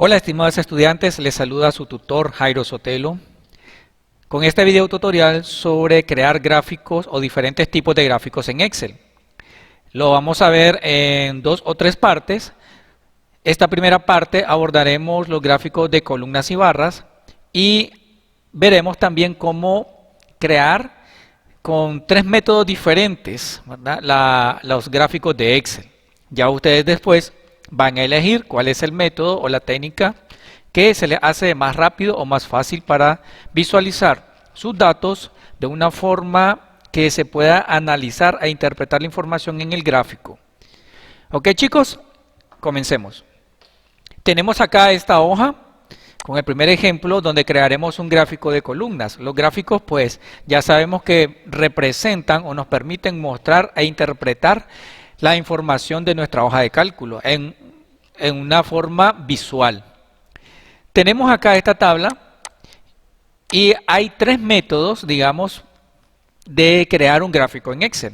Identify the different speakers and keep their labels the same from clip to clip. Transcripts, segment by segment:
Speaker 1: Hola estimados estudiantes, les saluda su tutor Jairo Sotelo con este video tutorial sobre crear gráficos o diferentes tipos de gráficos en Excel. Lo vamos a ver en 2 o 3 partes. Esta primera parte abordaremos los gráficos de columnas y barras y veremos también cómo crear con 3 métodos diferentes, ¿verdad? Los gráficos de Excel. Ya ustedes después van a elegir cuál es el método o la técnica que se les hace más rápido o más fácil para visualizar sus datos de una forma que se pueda analizar e interpretar la información en el gráfico. Ok chicos, comencemos. Tenemos acá esta hoja con el primer ejemplo donde crearemos un gráfico de columnas. Los gráficos pues ya sabemos que representan o nos permiten mostrar e interpretar la información de nuestra hoja de cálculo en una forma visual. Tenemos acá esta tabla y hay 3 métodos, digamos, de crear un gráfico en Excel.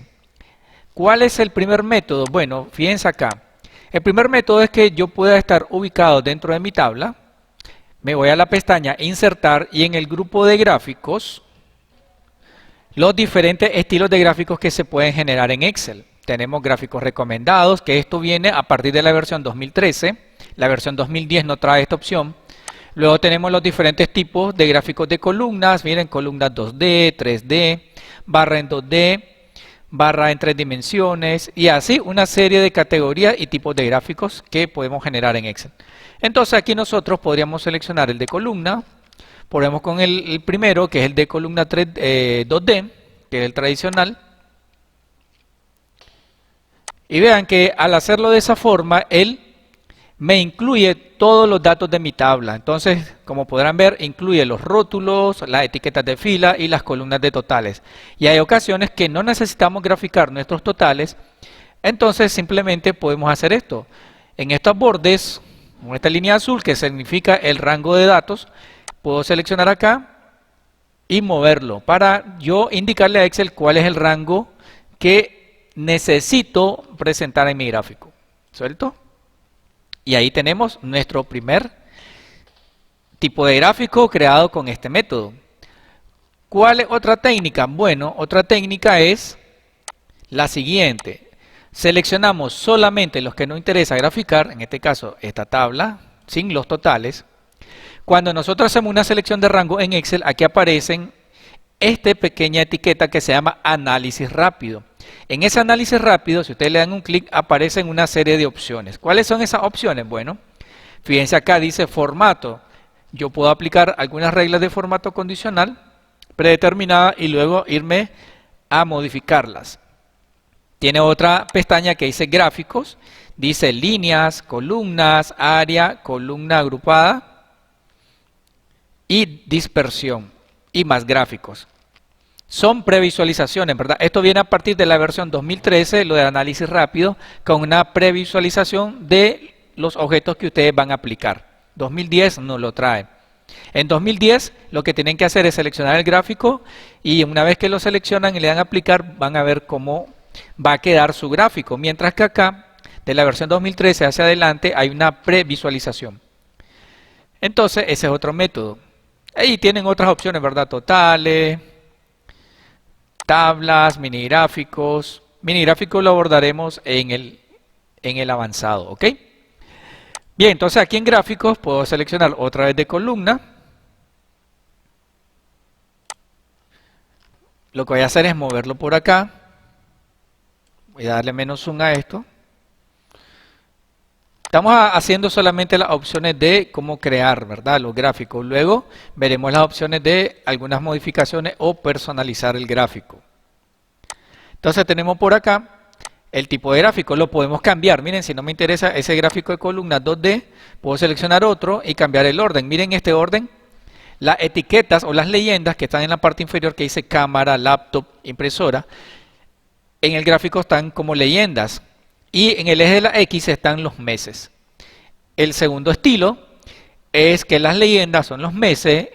Speaker 1: ¿Cuál es el primer método? Bueno, fíjense acá. El primer método es que yo pueda estar ubicado dentro de mi tabla. Me voy a la pestaña Insertar y en el grupo de gráficos, los diferentes estilos de gráficos que se pueden generar en Excel. Tenemos gráficos recomendados, que esto viene a partir de la versión 2013. La versión 2010 no trae esta opción. Luego tenemos los diferentes tipos de gráficos de columnas. Miren, columnas 2D, 3D, barra en 2D, barra en 3 dimensiones y así una serie de categorías y tipos de gráficos que podemos generar en Excel. Entonces aquí nosotros podríamos seleccionar el de columna. Ponemos con el primero, que es el de columna 2D, que es el tradicional. Y vean que al hacerlo de esa forma, él me incluye todos los datos de mi tabla. Entonces, como podrán ver, incluye los rótulos, las etiquetas de fila y las columnas de totales. Y hay ocasiones que no necesitamos graficar nuestros totales, entonces simplemente podemos hacer esto. En estos bordes, con esta línea azul que significa el rango de datos, puedo seleccionar acá y moverlo para yo indicarle a Excel cuál es el rango que necesito presentar en mi gráfico. ¿Suelto? Y ahí tenemos nuestro primer tipo de gráfico creado con este método. ¿Cuál es otra técnica? Bueno, otra técnica es la siguiente. Seleccionamos solamente los que nos interesa graficar, en este caso esta tabla, sin los totales. Cuando nosotros hacemos una selección de rango en Excel, aquí aparecen esta pequeña etiqueta que se llama análisis rápido. En ese análisis rápido, si ustedes le dan un clic, aparecen una serie de opciones. ¿Cuáles son esas opciones? Bueno, fíjense acá dice formato. Yo puedo aplicar algunas reglas de formato condicional predeterminada y luego irme a modificarlas. Tiene otra pestaña que dice gráficos, dice líneas, columnas, área, columna agrupada y dispersión y más gráficos. Son previsualizaciones, ¿verdad? Esto viene a partir de la versión 2013, lo de análisis rápido, con una previsualización de los objetos que ustedes van a aplicar. 2010 no lo trae. En 2010 lo que tienen que hacer es seleccionar el gráfico y una vez que lo seleccionan y le dan a aplicar, van a ver cómo va a quedar su gráfico. Mientras que acá, de la versión 2013 hacia adelante, hay una previsualización. Entonces, ese es otro método. Ahí tienen otras opciones, ¿verdad? Totales, tablas, mini gráficos. Mini gráficos lo abordaremos en el avanzado, ¿ok? Bien, entonces aquí en gráficos puedo seleccionar otra vez de columna. Lo que voy a hacer es moverlo por acá. Voy a darle menos zoom a esto. Estamos haciendo solamente las opciones de cómo crear, ¿verdad? Los gráficos. Luego veremos las opciones de algunas modificaciones o personalizar el gráfico. Entonces tenemos por acá el tipo de gráfico. Lo podemos cambiar. Miren, si no me interesa ese gráfico de columnas 2D, puedo seleccionar otro y cambiar el orden. Miren este orden. Las etiquetas o las leyendas que están en la parte inferior que dice cámara, laptop, impresora, en el gráfico están como leyendas. Y en el eje de la X están los meses. El segundo estilo es que las leyendas son los meses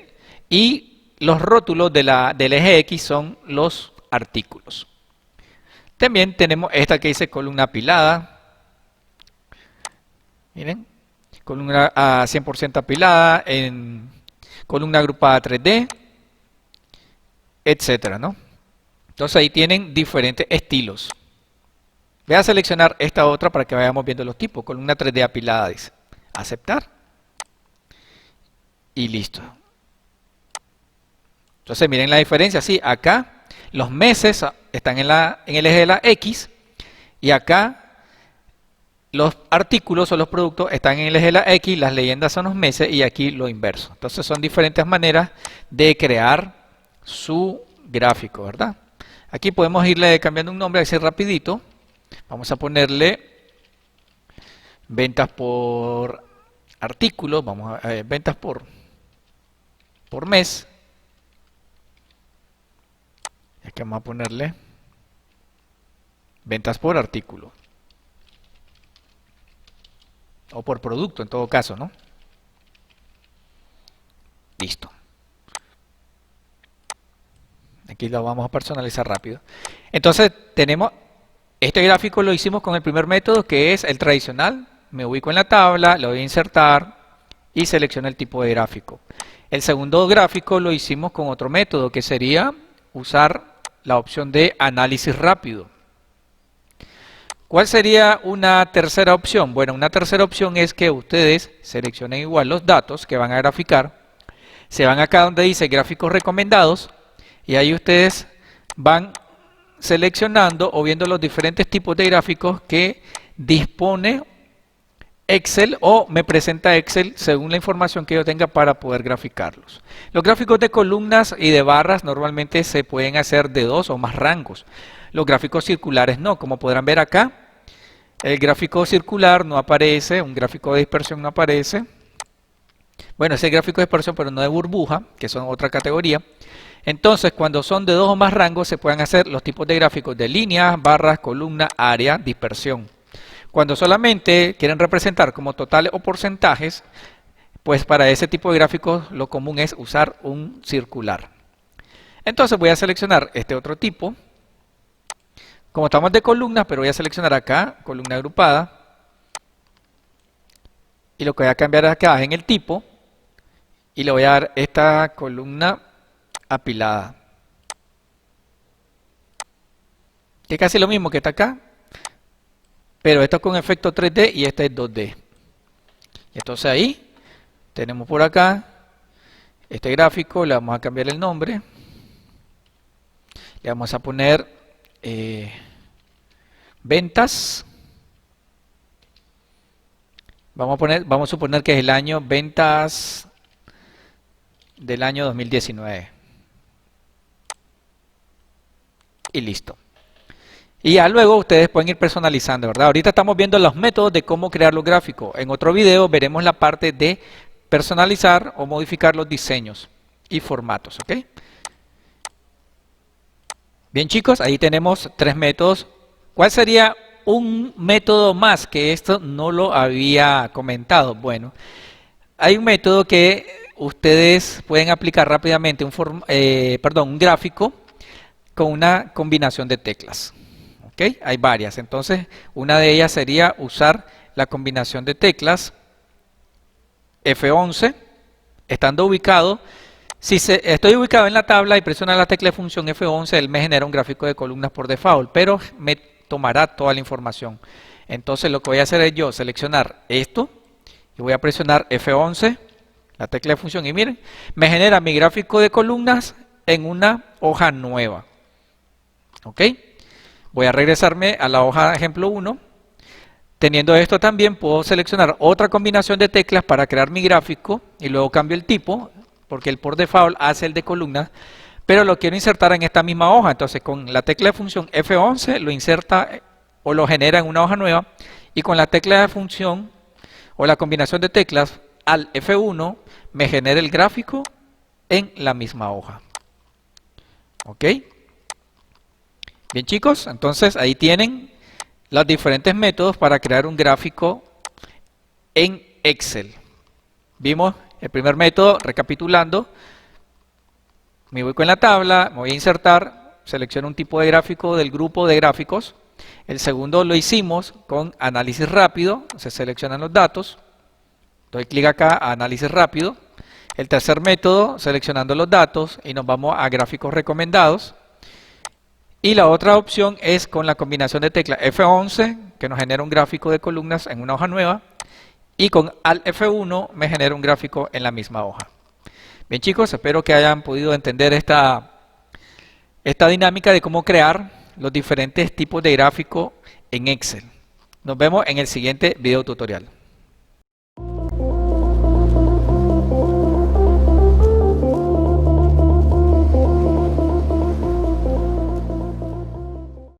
Speaker 1: y los rótulos del eje X son los artículos. También tenemos esta que dice columna apilada. Miren, columna a 100% apilada, en columna agrupada 3D, etcétera, ¿no? Entonces ahí tienen diferentes estilos. Voy a seleccionar esta otra para que vayamos viendo los tipos. Columna 3D apilada, dice. Aceptar. Y listo. Entonces miren la diferencia. Sí, acá los meses están en el eje de la X y acá los artículos o los productos están en el eje de la X, las leyendas son los meses y aquí lo inverso. Entonces son diferentes maneras de crear su gráfico, ¿verdad? Aquí podemos irle cambiando un nombre así rapidito. Vamos a ponerle ventas por artículo, vamos a ver, ventas por mes. Aquí vamos a ponerle ventas por artículo. O por producto en todo caso, ¿no? Listo. Aquí lo vamos a personalizar rápido. Entonces tenemos, este gráfico lo hicimos con el primer método que es el tradicional. Me ubico en la tabla, lo voy a insertar y selecciono el tipo de gráfico. El segundo gráfico lo hicimos con otro método que sería usar la opción de análisis rápido. ¿Cuál sería una tercera opción? Bueno, una tercera opción es que ustedes seleccionen igual los datos que van a graficar, se van acá donde dice gráficos recomendados y ahí ustedes van seleccionando o viendo los diferentes tipos de gráficos que dispone Excel o me presenta Excel según la información que yo tenga para poder graficarlos. Los gráficos de columnas y de barras normalmente se pueden hacer de 2 o más rangos. Los gráficos circulares no, como podrán ver acá, el gráfico circular no aparece, un gráfico de dispersión no aparece. Bueno, ese gráfico de dispersión, pero no de burbuja, que son otra categoría. Entonces, cuando son de 2 o más rangos, se pueden hacer los tipos de gráficos de líneas, barras, columna, área, dispersión. Cuando solamente quieren representar como totales o porcentajes, pues para ese tipo de gráficos lo común es usar un circular. Entonces voy a seleccionar este otro tipo. Como estamos de columnas, pero voy a seleccionar acá, columna agrupada. Y lo que voy a cambiar acá es en el tipo. Y le voy a dar esta columna apilada. Que es casi lo mismo que está acá. Pero esto es con efecto 3D y este es 2D. Y entonces ahí tenemos por acá este gráfico, le vamos a cambiar el nombre. Le vamos a poner ventas. Vamos a suponer que es el año ventas del año 2019. Y listo. Y ya luego ustedes pueden ir personalizando, ¿verdad? Ahorita estamos viendo los métodos de cómo crear los gráficos. En otro video veremos la parte de personalizar o modificar los diseños y formatos, ¿ok? Bien chicos, ahí tenemos 3 métodos. ¿Cuál sería un método más que esto no lo había comentado? Bueno, hay un método que ustedes pueden aplicar rápidamente, un gráfico con una combinación de teclas. ¿Okay? Hay varias, entonces una de ellas sería usar la combinación de teclas F11, estando ubicado. Si estoy ubicado en la tabla y presiono la tecla de función F11, él me genera un gráfico de columnas por default, pero me tomará toda la información. Entonces lo que voy a hacer es yo seleccionar esto y voy a presionar F11, la tecla de función, y miren, me genera mi gráfico de columnas en una hoja nueva. ¿Ok? Voy a regresarme a la hoja ejemplo 1. Teniendo esto también puedo seleccionar otra combinación de teclas para crear mi gráfico y luego cambio el tipo, porque el por default hace el de columnas, pero lo quiero insertar en esta misma hoja. Entonces con la tecla de función F11 lo inserta o lo genera en una hoja nueva, y con la tecla de función o la combinación de teclas al F1 me genera el gráfico en la misma hoja. ¿Ok? Bien chicos, entonces ahí tienen los diferentes métodos para crear un gráfico en Excel. Vimos el primer método, recapitulando. Me ubico en la tabla, me voy a insertar, selecciono un tipo de gráfico del grupo de gráficos. El segundo lo hicimos con análisis rápido, se seleccionan los datos. Doy clic acá a análisis rápido. El tercer método, seleccionando los datos y nos vamos a gráficos recomendados. Y la otra opción es con la combinación de tecla F11, que nos genera un gráfico de columnas en una hoja nueva. Y con Alt F1 me genera un gráfico en la misma hoja. Bien chicos, espero que hayan podido entender esta dinámica de cómo crear los diferentes tipos de gráfico en Excel. Nos vemos en el siguiente video tutorial.